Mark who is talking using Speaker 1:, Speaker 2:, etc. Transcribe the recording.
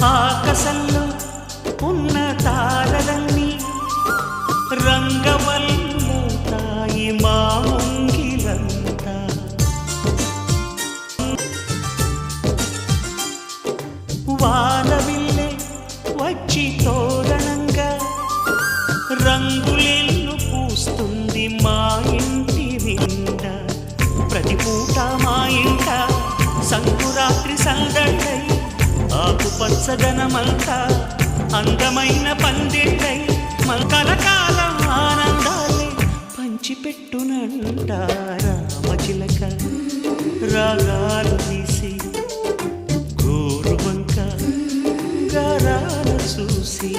Speaker 1: ఆకాశంలో ఉన్న తారలన్నీ రంగవల్లుతాయి మా ముంగిలంతా. వానవిల్లే వచ్చి తోరణంగా రంగులెల్లు పూస్తుంది మా ఇంటి నిండా. ప్రతి పూట మా ఇంట సంకురాత్రి సందడై ఆకుపచ్చదనమంతా అందమైన పందిళ్ళై కలకాలం ఆనందాలే పంచిపెట్టునంట. రామచిలక రాగాలు తీసి గోరువంక గారాల చూసి